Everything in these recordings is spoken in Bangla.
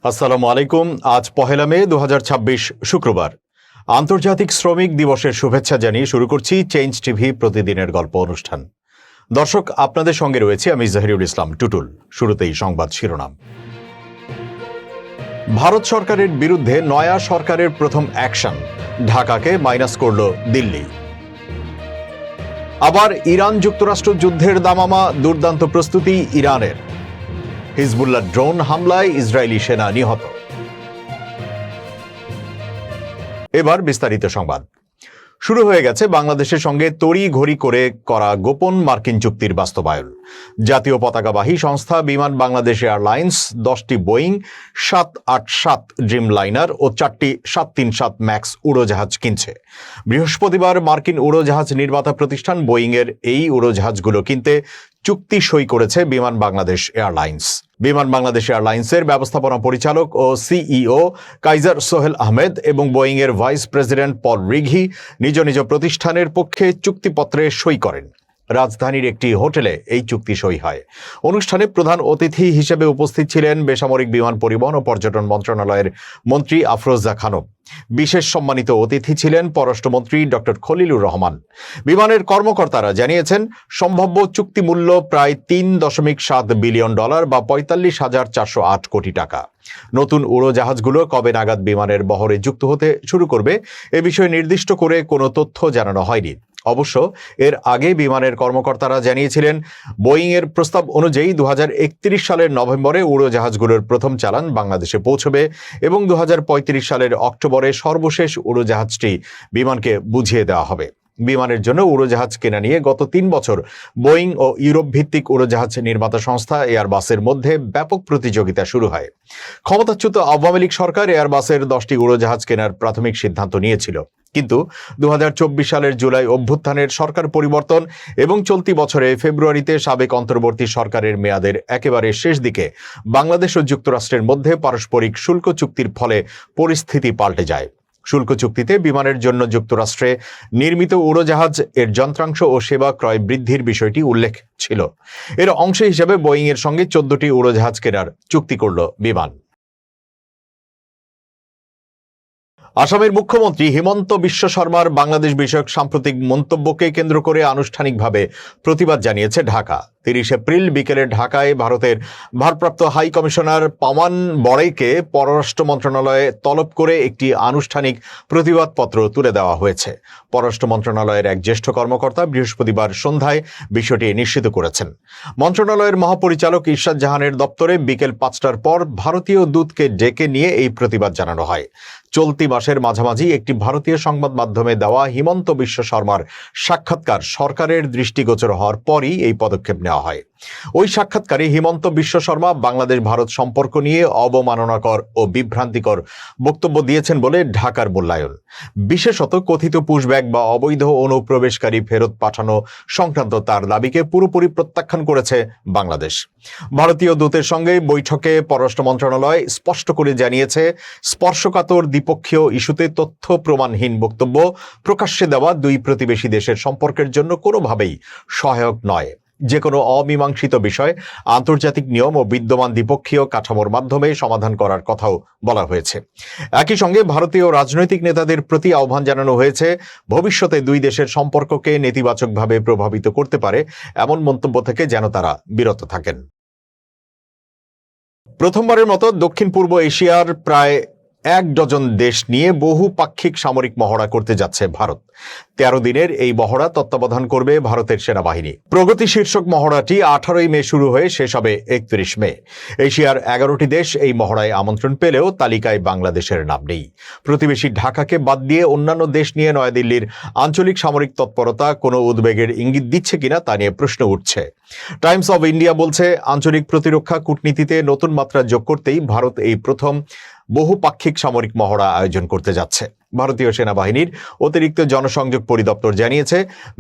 আসসালামু আলাইকুম। আজ ১ মে ২০২৬ শুক্রবার। আন্তর্জাতিক শ্রমিক দিবসের শুভেচ্ছা জানিয়ে শুরু করছি চেঞ্জ টিভি প্রতিদিনের গল্প অনুষ্ঠান। দর্শক, আপনাদের সঙ্গে রয়েছে আমি জহিরুল ইসলাম টুটুল। শুরুতেই সংবাদ শিরোনাম। ভারত সরকারের বিরুদ্ধে নয়া সরকারের প্রথম অ্যাকশন, ঢাকাকে মাইনাস করল দিল্লি। আবার ইরান যুক্তরাষ্ট্র যুদ্ধের দামামা, দুর্দান্ত প্রস্তুতি ইরানের। হিজবুল্লাহ ড্রোন হামলায় ইসরায়েলি সেনা নিহত। এবার বিস্তারিত সংবাদ। শুরু হয়ে গেছে বাংলাদেশের সঙ্গে তড়িঘড়ি করে করা গোপন মার্কিন চুক্তির বাস্তবায়ন। জাতীয় পতাকাবাহী সংস্থা বিমান বাংলাদেশ এয়ারলাইন্স 10টি বোয়িং 787 ড্রিম লাইনার ও 4টি 737 ম্যাক্স উড়োজাহাজ কিনছে। বৃহস্পতিবার মার্কিন উড়োজাহাজ নির্মাতা প্রতিষ্ঠান বোয়িংয়ের এই উড়োজাহাজগুলো কিনতে চুক্তি সই করেছে বিমান বাংলাদেশ এয়ারলাইন্স। বিমান বাংলাদেশ এয়ারলাইন্সের ব্যবস্থাপনা পরিচালক ও সিইও কাইজার সোহেল আহমেদ এবং বোয়িংয়ের ভাইস প্রেসিডেন্ট পল রিঘি নিজ নিজ প্রতিষ্ঠানের পক্ষে চুক্তিপত্রে সই করেন। রাজধানীর একটি হোটেলে এই চুক্তি সই হয়। অনুষ্ঠানে প্রধান অতিথি হিসেবে উপস্থিত ছিলেন বেসামরিক বিমান পরিবহন ও পর্যটন মন্ত্রণালয়ের মন্ত্রী আফরোজা খানম। বিশেষ সম্মানিত অতিথি ছিলেন পররাষ্ট্রমন্ত্রী ডক্টর খলিলুর রহমান। বিমানের কর্মকর্তারা জানিয়েছেন, সম্ভাব্য চুক্তি মূল্য প্রায় $3.7 বিলিয়ন বা ৪৫,৪০৮ কোটি টাকা। নতুন উড়োজাহাজগুলো কবে নাগাদ বিমানের বহরে যুক্ত হতে শুরু করবে এ বিষয়ে নির্দিষ্ট করে কোনো তথ্য জানানো হয়নি। অবশ্য এর আগে বিমানের কর্মকর্তারা জানিয়েছিলেন, বোয়িংয়ের প্রস্তাব অনুযায়ী 2031 সালের নভেম্বরে উড়োজাহাজগুলোর প্রথম চালান বাংলাদেশে পৌঁছবে এবং 2035 সালের অক্টোবরে সর্বশেষ উড়োজাহাজটি বিমানকে বুঝিয়ে দেওয়া হবে। বিমানের জন্য উড়োজাহাজ কেনা নিয়ে গত 3 বছর বোয়িং ও ইউরোপ ভিত্তিক উড়োজাহাজ নির্মাতা সংস্থা এয়ারবাসের মধ্যে ব্যাপক প্রতিযোগিতা শুরু হয়। ক্ষমতাচ্যুত আওয়ামী লীগ সরকার এয়ারবাসের 10টি উড়োজাহাজ কেনার প্রাথমিক সিদ্ধান্ত নিয়েছিল, কিন্তু 2024 সালের জুলাই অভ্যুত্থানের সরকার পরিবর্তন এবং চলতি বছরে ফেব্রুয়ারিতে সাবেক অন্তর্বর্তী সরকারের মেয়াদের একেবারে শেষ দিকে বাংলাদেশ ও যুক্তরাষ্ট্রের মধ্যে পারস্পরিক শুল্ক চুক্তির ফলে পরিস্থিতি পাল্টে যায়। শুল্ক চুক্তিতে বিমানের জন্য যুক্তরাষ্ট্রে নির্মিত উড়োজাহাজ এর যন্ত্রাংশ ও সেবা ক্রয় বৃদ্ধির বিষয়টি উল্লেখ ছিল। এর অংশ হিসেবে বোয়িংয়ের সঙ্গে 14টি উড়োজাহাজ কেনার চুক্তি করল বিমান। আসামের মুখ্যমন্ত্রী হিমন্ত বিশ্ব শর্মার বাংলাদেশ বিষয়ক সাম্প্রতিক মন্তব্যকে কেন্দ্র করে আনুষ্ঠানিকভাবে প্রতিবাদ জানিয়েছে ঢাকা। 30 এপ্রিল বিকেলে ঢাকায় ভারতের ভারপ্রাপ্ত হাই কমিশনার পাওয়ান বড়াইকে পররাষ্ট্র মন্ত্রণালয়ে তলব করে একটি আনুষ্ঠানিক প্রতিবাদপত্র তুলে দেওয়া হয়েছে। পররাষ্ট্র মন্ত্রণালয়ের এক জ্যেষ্ঠ কর্মকর্তা বৃহস্পতিবার সন্ধ্যায় বিষয়টি নিশ্চিত করেছেন। মন্ত্রণালয়ের মহাপরিচালক ইরশাদ জাহানের দপ্তরে বিকেল 5টার পর ভারতীয় দূতকে ডেকে নিয়ে এই প্রতিবাদ জানানো হয়। চলতি মাসের মাঝামাঝি একটি ভারতীয় সংবাদ মাধ্যমে দেওয়া হিমন্ত বিশ্ব শর্মার সাক্ষাৎকার সরকারের দৃষ্টিগোচর হওয়ার পরই এই পদক্ষেপ নেওয়া হয়। ওই সাক্ষাৎকারে হিমন্ত বিশ্ব শর্মা বাংলাদেশ ভারত সম্পর্ক নিয়ে অবমাননাকর ও বিভ্রান্তিকর বক্তব্য দিয়েছেন বলে ঢাকার মূল্যায়ন। বিশেষত কথিত পুশব্যাক বা অবৈধ অনুপ্রবেশকারী ফেরত পাঠানো সংক্রান্ত তার দাবিকে পুরোপুরি প্রত্যাখ্যান করেছে বাংলাদেশ। ভারতীয় দূতের সঙ্গে বৈঠকে পররাষ্ট্র মন্ত্রণালয় স্পষ্ট করে জানিয়েছে, স্পর্শকাতর দ্বিপক্ষীয় ইস্যুতে তথ্য প্রমাণহীন বক্তব্য প্রকাশ্যে দেওয়া দুই প্রতিবেশী দেশের সম্পর্কের জন্য কোনোভাবেই সহায়ক নয়। যে কোনো অমীমাংসিত বিষয় আন্তর্জাতিক নিয়ম ও বিদ্যমান দ্বিপক্ষীয় কাঠামোর মাধ্যমে সমাধান করার কথাও বলা হয়েছে। একই সঙ্গে ভারতীয় রাজনৈতিক নেতাদের প্রতি আহ্বান জানানো হয়েছে, ভবিষ্যতে দুই দেশের সম্পর্ককে নেতিবাচকভাবে প্রভাবিত করতে পারে এমন মন্তব্য থেকে যেন তারা বিরত থাকেন। প্রথমবারের মতো দক্ষিণ পূর্ব এশিয়ার প্রায় 1 ডজন দেশ নিয়ে বহুপাক্ষিক সামরিক মহড়া করতে যাচ্ছে ভারত। 13 দিনের এই মহড়া তত্ত্বাবধান করবে ভারতের সেনাবাহিনী। প্রগতি শীর্ষক মহড়াটি 18 মে শুরু হয়ে শেষ হবে 31 মে। এশিয়ার 11টি দেশ এই মহড়ায় আমন্ত্রণ পেলেও তালিকায় বাংলাদেশের নাম নেই। প্রতিবেশী ঢাকাকে বাদ দিয়ে অন্যান্য দেশ নিয়ে নয়াদিল্লির আঞ্চলিক সামরিক তৎপরতা কোনো উদ্বেগের ইঙ্গিত দিচ্ছে কিনা তা নিয়ে প্রশ্ন উঠছে। টাইমস অব ইন্ডিয়া বলছে, আঞ্চলিক প্রতিরক্ষা কূটনীতিতে নতুন মাত্রা যোগ করতেই ভারত এই প্রথম বহুপাক্ষিক সামরিক মহড়া আয়োজন করতে যাচ্ছে। ভারতীয় সেনাবাহিনীর অতিরিক্ত জনসংযোগ পরিদপ্তর জানিয়েছে,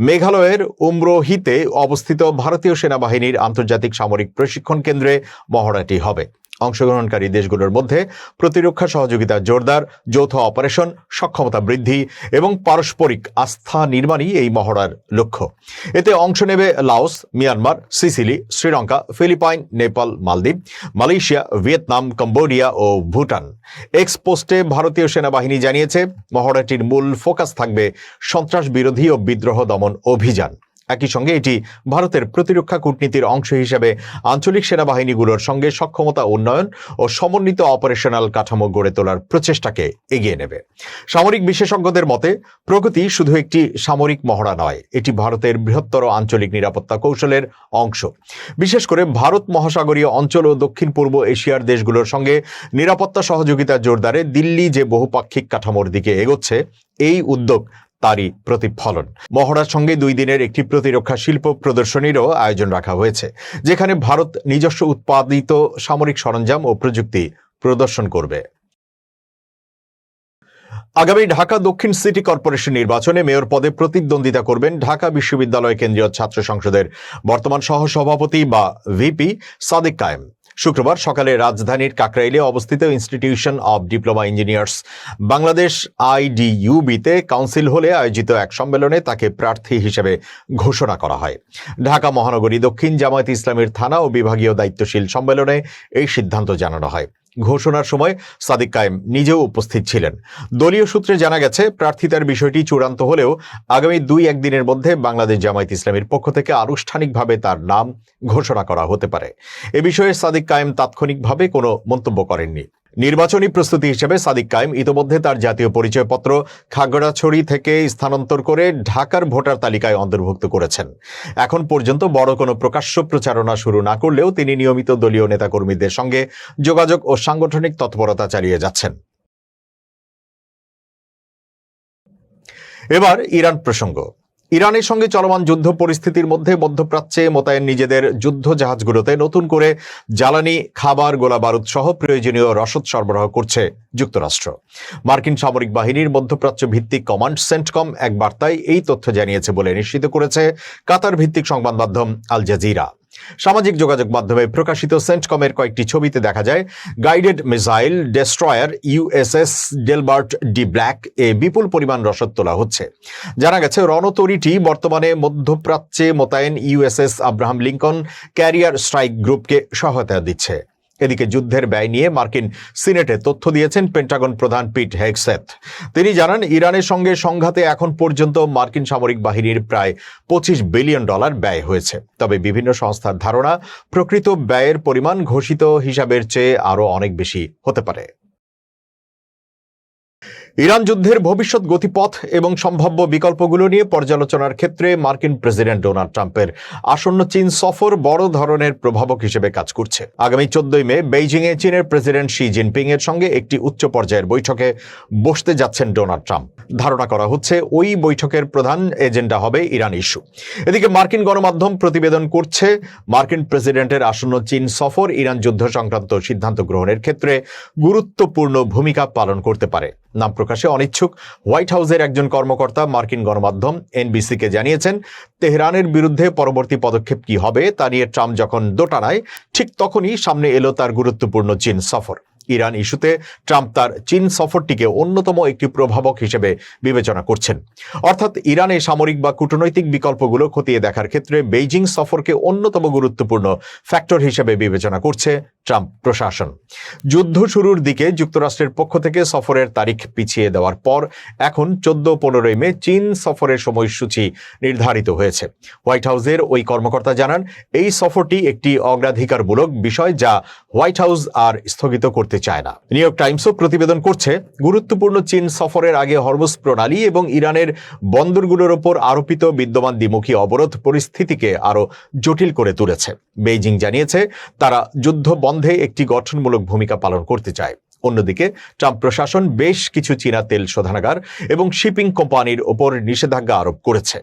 মেঘালয়ের উমরোহিতে অবস্থিত ভারতীয় সেনাবাহিনীর আন্তর্জাতিক সামরিক প্রশিক্ষণ কেন্দ্রে মহড়াটি হবে। অংশগ্রহণকারী দেশগুলোর মধ্যে প্রতিরক্ষা সহযোগিতা জোরদার, যৌথ অপারেশন, সক্ষমতা বৃদ্ধি এবং পারস্পরিক আস্থা নির্মাণই এই মহড়ার লক্ষ্য। এতে অংশ নেবে লাওস, মিয়ানমার, সিসিলি, শ্রীলঙ্কা, ফিলিপাইন, নেপাল, মালদ্বীপ, মালয়েশিয়া, ভিয়েতনাম, কম্বোডিয়া ও ভুটান। এক্স পোস্টে ভারতীয় সেনাবাহিনী জানিয়েছে, মহড়াটির মূল ফোকাস থাকবে সন্ত্রাস বিরোধী ও বিদ্রোহ দমন অভিযান। একই সঙ্গে এটি ভারতের প্রতিরক্ষা কূটনীতির অংশ হিসেবে আঞ্চলিক সেনাবাহিনীগুলোর সঙ্গে সক্ষমতা উন্নয়ন ও সমন্বিত অপারেশনাল কাঠামো গড়ে তোলার প্রচেষ্টাকে এগিয়ে নেবে। সামরিক বিশেষজ্ঞদের মতে, প্রগতি শুধু একটি সামরিক মহড়া নয়, এটি ভারতের বৃহত্তর আঞ্চলিক নিরাপত্তা কৌশলের অংশ। বিশেষ করে ভারত মহাসাগরীয় অঞ্চল ও দক্ষিণ পূর্ব এশিয়ার দেশগুলোর সঙ্গে নিরাপত্তা সহযোগিতা জোরদারে দিল্লি যে বহুপাক্ষিক কাঠামোর দিকে এগোচ্ছে, এই উদ্যোগ তারই প্রতিফলন। মহড়ার সঙ্গে 2 দিনের একটি প্রতিরক্ষা শিল্প প্রদর্শনীরও আয়োজন রাখা হয়েছে, যেখানে ভারত নিজস্ব উৎপাদিত সামরিক সরঞ্জাম ও প্রযুক্তি প্রদর্শন করবে। আগামী ঢাকা দক্ষিণ সিটি কর্পোরেশন নির্বাচনে মেয়র পদে প্রতিদ্বন্দ্বিতা করবেন ঢাকা বিশ্ববিদ্যালয় কেন্দ্রীয় ছাত্র সংসদের বর্তমান সহসভাপতি বা ভিপি সাদিক কায়েম। শুক্রবার সকালে রাজধানীর কাকরাইলে অবস্থিত institution of diploma engineers Bangladesh IDUB-তে কাউন্সিল হলে আয়োজিত এক সম্মেলনে তাকে প্রার্থী হিসেবে ঘোষণা করা হয়। ঢাকা মহানগরী দক্ষিণ জামায়াতে ইসলামীর থানা ও বিভাগীয় দায়িত্বশীল সম্মেলনে এই সিদ্ধান্ত জানানো হয়। ঘোষণার সময় সাদিক কায়েম নিজেও উপস্থিত ছিলেন। দলীয় সূত্রে জানা গেছে, প্রার্থিতার বিষয়টি চূড়ান্ত হলেও আগামী 2-1 দিনের মধ্যে বাংলাদেশ জামায়াত ইসলামীর পক্ষ থেকে আনুষ্ঠানিকভাবে তার নাম ঘোষণা করা হতে পারে। এ বিষয়ে সাদিক কায়েম তাৎক্ষণিকভাবে কোনো মন্তব্য করেননি। নির্বাচনী প্রস্তুতি হিসেবে সাদিক কায়েম ইতোমধ্যে তার জাতীয় পরিচয়পত্র খাগড়াছড়ি থেকে স্থানান্তর করে ঢাকার ভোটার তালিকায় অন্তর্ভুক্ত করেছেন। এখন পর্যন্ত বড় কোনো প্রকাশ্য প্রচারণা শুরু না করলেও তিনি নিয়মিত দলীয় নেতাকর্মীদের সঙ্গে যোগাযোগ ও সাংগঠনিক তৎপরতা চালিয়ে যাচ্ছেন। এবার ইরান প্রসঙ্গ। ইরানের সঙ্গে চলমান যুদ্ধ পরিস্থিতির মধ্যে মধ্যপ্রাচ্যে মোতায়েন নিজেদের যুদ্ধ জাহাজগুলোতে নতুন করে জ্বালানি, খাবার, গোলাবারুদ সহ প্রয়োজনীয় রসদ সরবরাহ করছে যুক্তরাষ্ট্র। মার্কিন সামরিক বাহিনীর মধ্যপ্রাচ্য ভিত্তিক কমান্ড সেন্টকম এক বার্তায় এই তথ্য জানিয়েছে বলে নিশ্চিত করেছে কাতার ভিত্তিক সংবাদ মাধ্যম আল জাজিরা। সামাজিক যোগাযোগ মাধ্যমে প্রকাশিত সেন্টকমের কয়েকটি ছবিতে দেখা যায় guided missile destroyer USS Delbert D Black এ বিপুল পরিমাণ রসদ তোলা হচ্ছে। জানা গেছে, রণতরীটি বর্তমানে মধ্যপ্রাচ্যে মোতায়েন USS Abraham Lincoln career strike গ্রুপকে সহায়তা দিচ্ছে। এদিকে যুদ্ধের ব্যয় নিয়ে মার্কিন সিনেটে তথ্য দিয়েছেন পেন্টাগন প্রধান পিট হেগসেথ। তিনি জানান, ইরানের সঙ্গে সংঘাতে এখন পর্যন্ত মার্কিন সামরিক বাহিনীর প্রায় $25 বিলিয়ন ব্যয় হয়েছে। তবে বিভিন্ন সংস্থার ধারণা, প্রকৃত ব্যয়ের পরিমাণ ঘোষিত হিসাবের চেয়ে আরও অনেক বেশি হতে পারে। ইরান যুদ্ধের ভবিষ্যৎ গতিপথ এবং সম্ভাব্য বিকল্পগুলো নিয়ে পর্যালোচনার ক্ষেত্রে মার্কিন প্রেসিডেন্ট ডোনাল্ড ট্রাম্পের আসন্ন চীন সফর বড় ধরনের প্রভাবক হিসেবে কাজ করছে। আগামী 14 মে বেইজিংয়ে চীনের প্রেসিডেন্ট শি জিনপিং এর সঙ্গে একটি উচ্চ পর্যায়ের বৈঠকে বসতে যাচ্ছেন ডোনাল্ড ট্রাম্প। ধারণা করা হচ্ছে, ওই বৈঠকের প্রধান এজেন্ডা হবে ইরান ইস্যু। এদিকে মার্কিন গণমাধ্যম প্রতিবেদন করছে, মার্কিন প্রেসিডেন্টের আসন্ন চীন সফর ইরান যুদ্ধ সংক্রান্ত সিদ্ধান্ত গ্রহণের ক্ষেত্রে গুরুত্বপূর্ণ ভূমিকা পালন করতে পারে। নাম প্রকাশে অনিচ্ছুক হোয়াইট হাউসের একজন কর্মকর্তা মার্কিন গণমাধ্যম NBC-কে জানিয়েছেন, তেহরানের বিরুদ্ধে পরবর্তী পদক্ষেপ কি হবে তা নিয়ে ট্রাম্প যখন দোটানায়, ঠিক তখনই সামনে এলো তার গুরুত্বপূর্ণ চীন সফর। ইরান ইস্যুতে ট্রাম্প তার চীন সফরটিকে অন্যতম একটি প্রভাবক হিসেবে বিবেচনা করছেন। অর্থাৎ ইরানে সামরিক বা কূটনৈতিক বিকল্পগুলো খতিয়ে দেখার ক্ষেত্রে বেইজিং সফরকে অন্যতম গুরুত্বপূর্ণ ফ্যাক্টর হিসেবে বিবেচনা করছে ট্রাম্প প্রশাসন। যুদ্ধ শুরুর দিকে যুক্তরাষ্ট্রের পক্ষ থেকে সফরের তারিখ পিছিয়ে দেওয়ার পর এখন 14-15 মে চীন সফরের সময়সূচি নির্ধারিত হয়েছে। হোয়াইট হাউসের ওই কর্মকর্তা জানান, এই সফরটি একটি অগ্রাধিকারমূলক বিষয় যা হোয়াইট হাউস আর স্থগিত করতে চায় না। নিউ ইয়র্ক টাইমসও প্রতিবেদন করছে, গুরুত্বপূর্ণ চীন সফরের আগে হরমুজ প্রণালী এবং ইরানের বন্দরগুলোর ওপর আরোপিত বিদ্যমান দ্বিমুখী অবরোধ পরিস্থিতিকে আরও জটিল করে তুলেছে। বেইজিং জানিয়েছে, তারা যুদ্ধ বন্ধে একটি গঠনমূলক ভূমিকা পালন করতে চায়। অন্যদিকে ট্রাম্প প্রশাসন বেশ কিছু চীনা তেল শোধনাগার এবং শিপিং কোম্পানির ওপর নিষেধাজ্ঞা আরোপ করেছে।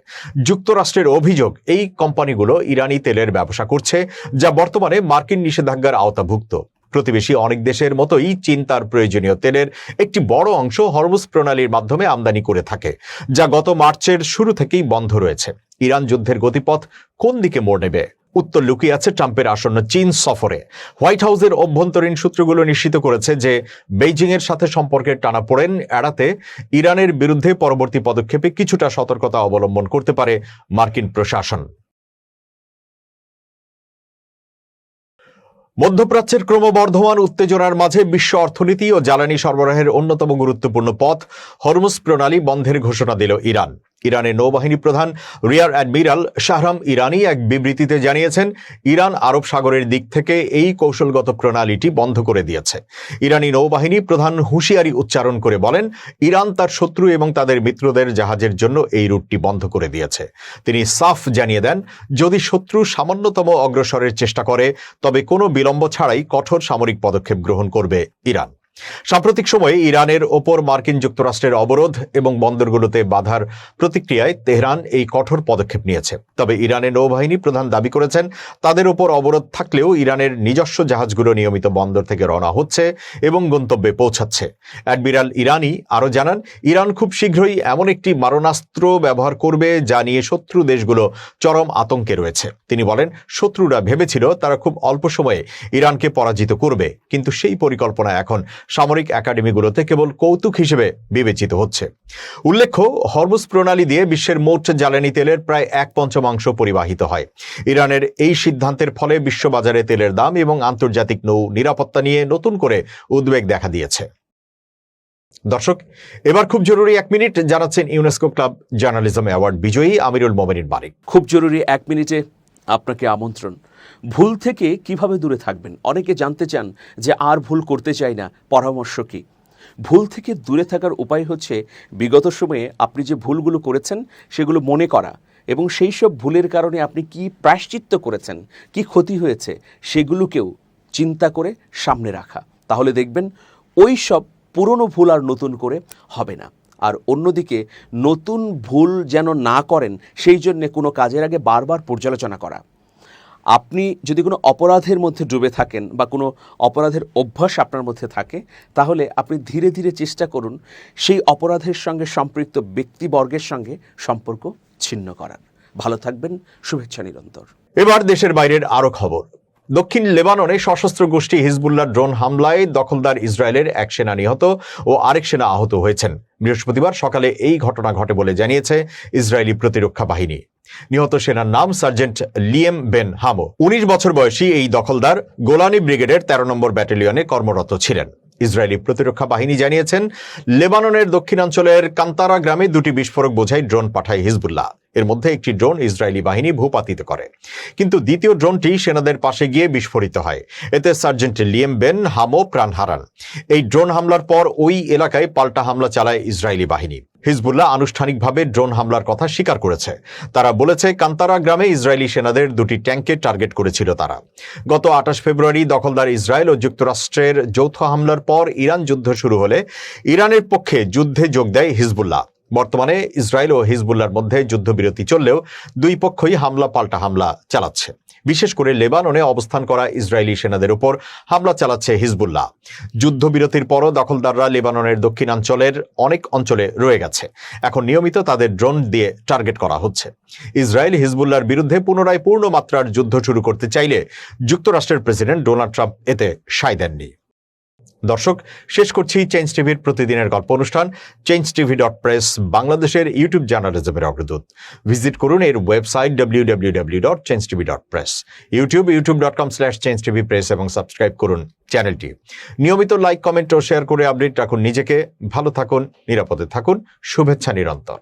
যুক্তরাষ্ট্রের অভিযোগ, এই কোম্পানিগুলো ইরানি তেলের ব্যবসা করছে, যা বর্তমানে মার্কিন নিষেধাজ্ঞার আওতাভুক্ত। প্রতিবেশী অনেক দেশের মতোই চীন তার প্রয়োজনীয় তেলের একটি বড় অংশ হরমুজ প্রণালীর মাধ্যমে আমদানি করে থাকে, যা গত মার্চের শুরু থেকেই বন্ধ রয়েছে। ইরান যুদ্ধের গতিপথ কোন দিকে মোড় নেবে উত্তর লুকিয়ে আছে ট্রাম্পের আসন্ন চীন সফরে। হোয়াইট হাউসের অভ্যন্তরীণ সূত্রগুলো নিশ্চিত করেছে যে বেইজিংয়ের সাথে সম্পর্কের টানাপোড়েন এড়াতে ইরানের বিরুদ্ধে পরবর্তী পদক্ষেপে কিছুটা সতর্কতা অবলম্বন করতে পারে মার্কিন প্রশাসন। মধ্যপ্রাচ্যের ক্রমবর্ধমান উত্তেজনার মাঝে বিশ্ব অর্থনীতি ও জ্বালানি সরবরাহের অন্যতম গুরুত্বপূর্ণ পথ হরমুজ প্রণালী বন্ধের ঘোষণা দিল ইরান। ইরানের নৌবাহিনী প্রধান রিয়ার অ্যাডমিরাল শাহরাম ইরানি এক বিবৃতিতে জানিয়েছেন, ইরান আরব সাগরের দিক থেকে এই কৌশলগত প্রণালীটি বন্ধ করে দিয়েছে। ইরানি নৌবাহিনী প্রধান হুঁশিয়ারি উচ্চারণ করে বলেন, ইরান তার শত্রু এবং তাদের মিত্রদের জাহাজের জন্য এই রুটটি বন্ধ করে দিয়েছে। তিনি সাফ জানিয়ে দেন, যদি শত্রু সামান্যতম অগ্রসরের চেষ্টা করে তবে কোনো বিলম্ব ছাড়াই কঠোর সামরিক পদক্ষেপ গ্রহণ করবে ইরান। সাম্প্রতিক সময়ে ইরানের ওপর মার্কিন যুক্তরাষ্ট্রের অবরোধ এবং বন্দরগুলোতে বাধার প্রতিক্রিয়ায় তেহরান এই কঠোর পদক্ষেপ নিয়েছে। তবে ইরানের নৌবাহিনী প্রধান দাবি করেছেন, তাদের ওপর অবরোধ থাকলেও ইরানের নিজস্ব জাহাজগুলো নিয়মিত বন্দর থেকে রওনা হচ্ছে এবং গন্তব্যে পৌঁছাচ্ছে। অ্যাডমিরাল ইরানি আরও জানান, ইরান খুব শীঘ্রই এমন একটি মারণাস্ত্র ব্যবহার করবে যা নিয়ে শত্রু দেশগুলো চরম আতঙ্কে রয়েছে। তিনি বলেন, শত্রুরা ভেবেছিল তারা খুব অল্প সময়ে ইরানকে পরাজিত করবে, কিন্তু সেই পরিকল্পনা এখন সামরিক একাডেমিগুলোতে কেবল কৌতুক হিসেবে বিবেচিত হচ্ছে। উল্লেখ্য, হরমুজ প্রণালী দিয়ে বিশ্বের মোট জ্বালানি তেলের প্রায় 1/5 পরিবাহিত হয়। ইরানের এই সিদ্ধান্তের ফলে বিশ্ববাজারে তেলের দাম এবং আন্তর্জাতিক নৌ নিরাপত্তা নিয়ে নতুন করে উদ্বেগ দেখা দিয়েছে। দর্শক, এবার খুব জরুরি 1 মিনিট জানাচ্ছেন ইউনেস্কো ক্লাব জার্নালিজম অ্যাওয়ার্ড বিজয়ী আমিরুল মোমিনিন মানিক। খুব জরুরি 1 মিনিটে আপনাকে আমন্ত্রণ। ভুল থেকে কিভাবে দূরে থাকবেন? অনেকে জানতে চান যে আর ভুল করতে চাই না, পরামর্শ কি? ভুল থেকে দূরে থাকার উপায় হচ্ছে বিগত সময়ে আপনি যে ভুলগুলো করেছেন সেগুলো মনে করা এবং সেই সব ভুলের কারণে আপনি কি প্রায়শ্চিত্ত করেছেন, কি ক্ষতি হয়েছে সেগুলোকেও চিন্তা করে সামনে রাখা। তাহলে দেখবেন ওই সব পুরনো ভুল আর নতুন করে হবে না। আর অন্যদিকে নতুন ভুল যেন না করেন সেই জন্যে কোনো কাজের আগে বারবার পর্যালোচনা করা। আপনি যদি কোনো অপরাধের মধ্যে ডুবে থাকেন বা কোনো অপরাধের অভ্যাস আপনার মধ্যে থাকে, তাহলে আপনি ধীরে ধীরে চেষ্টা করুন সেই অপরাধের সঙ্গে সম্পৃক্ত ব্যক্তিবর্গের সঙ্গে সম্পর্ক ছিন্ন করার। ভালো থাকবেন, শুভেচ্ছা নিরন্তর। এবার দেশের বাইরের আরো খবর। দক্ষিণ লেবাননে সশস্ত্র গোষ্ঠী হিজবুল্লাহ ড্রোন হামলায় দখলদার ইসরায়েলের এক সেনা নিহত ও আরেক সেনা আহত হয়েছেন। বৃহস্পতিবার সকালে এই ঘটনা ঘটে বলে জানিয়েছে ইসরায়েলি প্রতিরক্ষা বাহিনী। নিহত সেনার নাম সার্জেন্ট লিয়েম বেন হামো। 19 বছর বয়সী এই দখলদার গোলানি ব্রিগেডের 13 নম্বর ব্যাটালিয়নে কর্মরত ছিলেন। ইসরায়েলি প্রতিরক্ষা বাহিনী জানিয়েছেন, লেবাননের দক্ষিণাঞ্চলের কান্তারা গ্রামে 2টি বিস্ফোরক বোঝাই ড্রোন পাঠায় হিজবুল্লাহ। এর মধ্যে একটি ড্রোন ইসরায়েলি বাহিনী ভূপাতিত করে, কিন্তু দ্বিতীয় ড্রোনটি সেনাদের পাশে গিয়ে বিস্ফোরিত হয়। এতে সার্জেন্ট লিয়েম বেন হামো প্রাণ হারান। এই ড্রোন হামলার পর ওই এলাকায় পাল্টা হামলা চালায় ইসরায়েলি বাহিনী। হিজবুল্লাহ আনুষ্ঠানিকভাবে ড্রোন হামলার কথা স্বীকার করেছে। তারা বলেছে, কান্তারা গ্রামে ইসরায়েলি সেনাদের 2টি ট্যাঙ্কে টার্গেট করেছিল তারা। গত 28 ফেব্রুয়ারি দখলদার ইসরায়েল ও যুক্তরাষ্ট্রের যৌথ হামলার পর ইরান যুদ্ধ শুরু হলে ইরানের পক্ষে যুদ্ধে যোগ দেয় হিজবুল্লাহ। বর্তমানে ইসরায়েল ও হিজবুল্লাহর মধ্যে যুদ্ধবিরতি চললেও দুই পক্ষই হামলা পাল্টা হামলা চালাচ্ছে। বিশেষ করে লেবাননে অবস্থান করা ইসরায়েলি সেনাদের উপর হামলা চালাচ্ছে হিজবুল্লাহ। যুদ্ধবিরতির পরও দখলদাররা লেবাননের দক্ষিণাঞ্চলের অনেক অঞ্চলে রয়ে গেছে। এখন নিয়মিত তাদের ড্রোন দিয়ে টার্গেট করা হচ্ছে। ইসরায়েল হিজবুল্লাহর বিরুদ্ধে পুনরায় পূর্ণমাত্রার যুদ্ধ শুরু করতে চাইলে যুক্তরাষ্ট্রের প্রেসিডেন্ট ডোনাল্ড ট্রাম্প এতে সায় দেননি। দর্শক, শেষ করছি চেঞ্জ টিভির প্রতিদিনের গল্প অনুষ্ঠান changetv.press, বাংলাদেশের ইউটিউব জার্নালিজমের অগ্রদূত। ভিজিট করুন এর ওয়েবসাইট www.changetv.press, youtube.com/changetvpress এবং সাবস্ক্রাইব করুন চ্যানেলটি। নিয়মিত লাইক, কমেন্ট ও শেয়ার করে আপডেট রাখুন নিজেকে। ভালো থাকুন, নিরাপদে থাকুন। শুভেচ্ছা নিরন্তর।